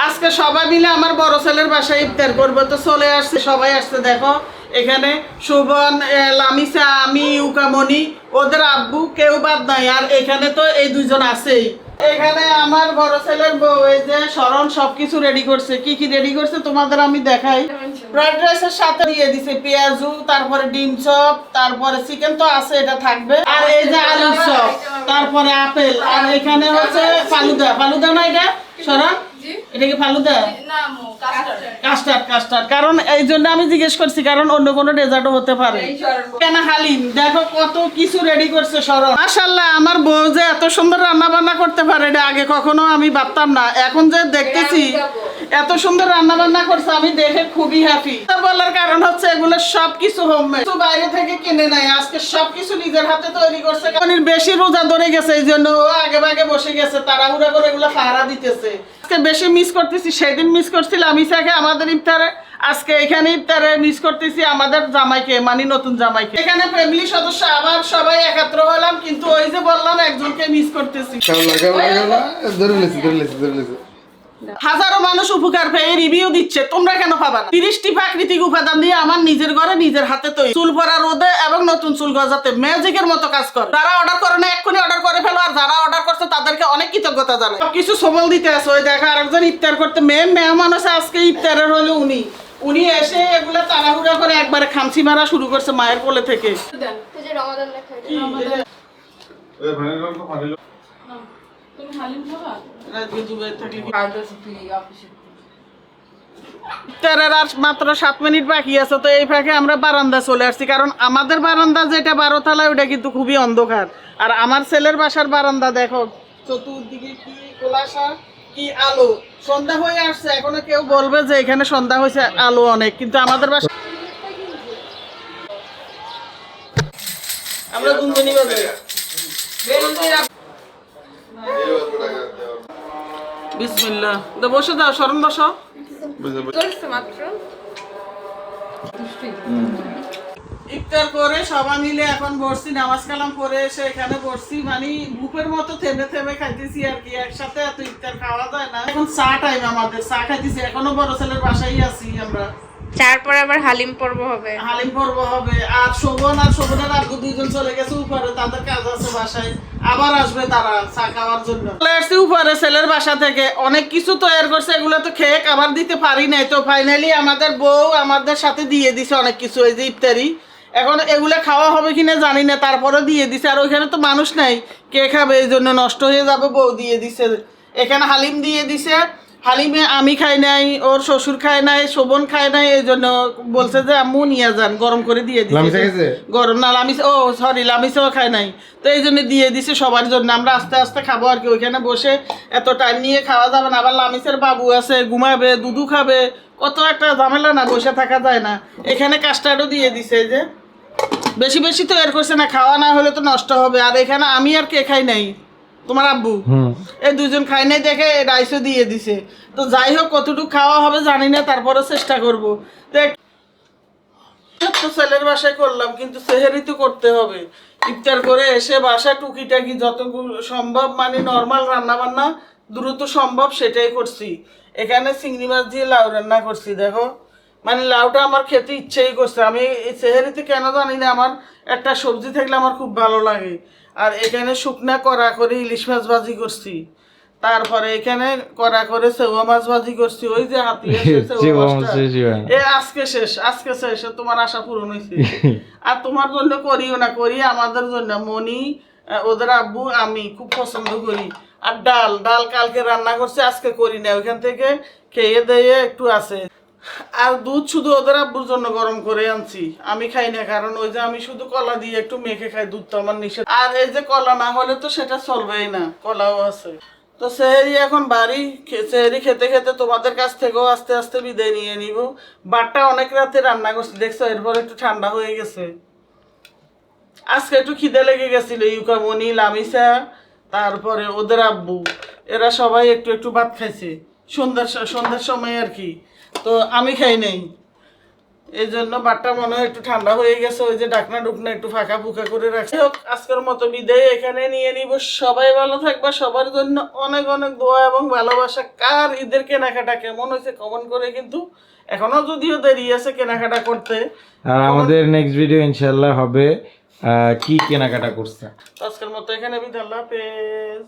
আজকে সবাই মিলে আমার বড় ছেলের বাসায় ইফতার করবো, তো চলে আসছে, সবাই আসছে। দেখো এখানে সুবন, লামিসা, আমি, উকামনি, ওদের আব্বু, কেউ বাদ নাই। আর এখানে তো এই দুইজন আছেই। এখানে আমার বড় ছেলের বউ এই যে শরণ সবকিছু রেডি করছে। কি কি রেডি করছে তোমাদের আমি দেখাই। ফ্রাইড রাইসের সাথে দিয়ে দিছে পেঁয়াজু, তারপরে ডিম চপ, তারপরে চিকেন তো আছে, এটা থাকবে। আর এই যে আলুর চপ, তারপরে আপেল, আর এখানে হচ্ছে ফালুদা। ফালুদা না এটা শরণ? এটা কি ফালুদা? কাস্টার্ড। কাস্টার্ড কারণ এই জন্য আমি জিজ্ঞেস করছি, কারণ অন্য কোনো ডেজার্টও হতে পারে। কেন হালিম, দেখো কত কিছু রেডি করছে শরণ। মাশাআল্লাহ, আমার বউ যে এত সুন্দর রান্না বান্না করতে পারে এটা আগে কখনো আমি ভাবতাম না। এখন যে দেখতেছি এত সুন্দর রান্না বান্না করছে, আমি দেখে খুবই হ্যাপি। বলার কারণ হচ্ছে এগুলো সবকিছু হোমমেড, বাইরে থেকে কিনে নাই। আজকে সবকিছু নিজের হাতে তৈরি করছে। বেশি রোজা ধরে গেছে, এই জন্য ও আগে ভাগে বসে গেছে, তাড়াহুড়া করে এগুলো পাহারা দিতেছে। আজকে বেশি মিস করতেছি, সেদিন মিস করছিলাম ইসাকে আমাদের ইফতারে, আজকে এখানে ইফতারে মিস করতেছি আমাদের জামাইকে, মানে নতুন জামাইকে। এখানে ফ্যামিলি সদস্য আবার সবাই একাত্র হলাম, কিন্তু ওই যে বললাম একজনকে মিস করতেছি। হাজারো মানুষ উপকার পেয়ে রিভিউ দিচ্ছে, তোমরা কেন পাবা না? 30টি প্রাকৃতিক উপাদান দিয়ে আমার নিজের ঘরে নিজের হাতে তৈরি, চুল পড়া রোদে এবং নতুন চুল গজাতে ম্যাজিকের মতো কাজ করে। যারা অর্ডার করে না এক্ষুনি অর্ডার করে ফেলো, আর যারা অর্ডার করছে তাদেরকে অনেক কৃতজ্ঞতা জানাই। সবকিছু সবল দিতে আছে। ওই দেখা আরেকজন ইফতার করতে, মেহমান আছে আজকে ইফতারের হলো উনি এসে এগুলা তাড়াহুড়া করে একবারে খামচি মারা শুরু করছে মায়ের কোলে থেকে। মাত্র 7 মিনিট বাকি আছে, তো এই ফাঁকে আমরা বারান্দা চলে আসছি, কারণ আমাদের বারান্দা যেটা 12 তলায় ওটা কিন্তু খুবই অন্ধকার। আর আমার ছেলের বাসার বারান্দা দেখো চতুর্দিকে কি কুয়াশা, কি আলো। সন্ধ্যা হয়ে আসছে, এখনো কেউ বলবে যে এখানে সন্ধ্যা হয়েছে, আলো অনেক, কিন্তু আমাদের বাসা আমরা গুনগুনি বাজে। বিসমিল্লাহ, তো বসে দাও, শরণ বসো। ইফতার করে সবাই মিলে এখন বসছি, নামাজ কালাম পরে এসে এখানে বসছি, মানে বুকের মতো থেমে থেমে খাইতেছি আর কি। একসাথে এত ইফতার খাওয়া যায় না। এখন চা টাইম, আমাদের চা খাইতেছি। এখনো বড় ছেলের বাসায় আছি আমরা। তারপরে আবার হালিম পর্ব হবে। আর শোভনের আব্বু দুইজন চলে গেছে উপরে, তাদের কাজ আছে বাসায়, আবার আসবে তারা চা খাওয়ার জন্য। চলে আসছি উপরে ছেলের বাসা থেকে, অনেক কিছু তৈরি করছে, এগুলো তো খেয়ে খাবার দিতে পারি নাই। তো ফাইনালি আমাদের বউ আমাদের সাথে দিয়ে দিছে অনেক কিছু, এই যে ইফতারি। এখন এগুলো খাওয়া হবে কিনা জানি না, তারপরে দিয়ে দিছে। আর ওইখানে তো মানুষ নাই, কে খাবে, এই জন্য নষ্ট হয়ে যাবে, বউ দিয়ে দিছে। এখানে হালিম দিয়ে দিছে। হালিমে আমি খাই নাই, ওর শ্বশুর খায় নাই, শোভন খায় নাই, এই জন্য বলছে যে আম্মু নিয়ে যান, গরম করে দিয়ে দিছে। গরম না, লামিসাও খায় নাই, তো এই জন্য দিয়ে দিছে সবার জন্য। আমরা আস্তে আস্তে খাবো আর কি। ওইখানে বসে এত টাইম নিয়ে খাওয়া যাবে না। আবার লামিসের বাবু আছে, ঘুমাবে, দুধু খাবে, কত একটা ঝামেলা, না বসে থাকা যায় না। এখানে কাস্টার্ডও দিয়ে দিছে, যে বেশি বেশি তো এর করছে না, খাওয়া না হলে তো নষ্ট হবে। আর এখানে আমি আর কে খাই নাই, তোমার আব্বু, এই দুজন খাই নাই দেখে রাইসও দিয়ে দিছে। তো যাই হোক, কতটুকু খাওয়া হবে জানি না, তারপরে চেষ্টা করবো। তো ছেলের বাসায় করলাম, কিন্তু সেহেরি তো করতে হবে। ইফতার করে এসে বাসায় টুকিটাকি যতগুলো সম্ভব, মানে নর্মাল রান্না বান্না দ্রুত সম্ভব সেটাই করছি। এখানে চিংড়ি মাছ দিয়ে লাউ রান্না করছি। দেখো, মানে লাউটা আমার খেতে ইচ্ছেই করছে। আমি এই সেহেরিতে কেন জানি না, আমার একটা সবজি থাকলে আমার খুব ভালো লাগে। আর এখানে শুকনা কড়া করে ইলিশ মাছ ভাজি করছি, তারপরে এখানে কড়া করে সেওয়া মাছ ভাজি করছি। ওই যে হাতি আজকে শেষ, তোমার আশা পূরণ হয়েছে। আর তোমার জন্য করিও না, করি আমাদের জন্য। মনি, ওদের আব্বু, আমি খুব পছন্দ করি। আর ডাল কালকে রান্না করছে, আজকে করি না, ওইখান থেকে খেয়ে দিয়ে একটু আছে। আর দুধ শুধু ওদের আব্বুর জন্য গরম করে আনছি, আমি খাই না, কারণ ওই যে আমি শুধু কলা দিয়ে একটু মেখে খাই, দুধ তো আমার নিষেধ। আর এই যে কলা না হলে তো সেটা চলবেই না, কলাও আছে। তো সেহেরি এখন বাড়ি, সেহেরি খেতে খেতে তোমাদের কাছ থেকেও আস্তে আস্তে বিদায় নিয়ে নিব। বাটটা অনেক রাতে রান্না করছি, দেখছো, এরপর একটু ঠান্ডা হয়ে গেছে। আজকে একটু খিদে লেগে গেছিল, ইউকামনি, লামিসা, তারপরে ওদের আব্বু, এরা সবাই একটু একটু ভাত খাইছে সন্ধ্যার সময় আর কি। তো আমি খাই নাই। এই জন্য বাটটা মনে হয় একটু ঠান্ডা হয়ে গেছে, ওই যে ডাকনা ডুকনা একটু ফাঁকা ফুকা করে রাখছে। হোক, আজকের মতো বিদায় এখানে নিয়ে নিব। সবাই ভালো থাকবা, সবার জন্য অনেক অনেক দোয়া এবং ভালোবাসা। কার ঈদের কেনাকাটা কেমন হয়েছে কমেন্ট করে, কিন্তু এখনো যদিও দেরি আছে কেনাকাটা করতে। আর আমাদের নেক্সট ভিডিও ইনশাআল্লাহ হবে কি কেনাকাটা করছে। আজকের মতো এখানে বিদায়, আল্লাহ হাফেজ।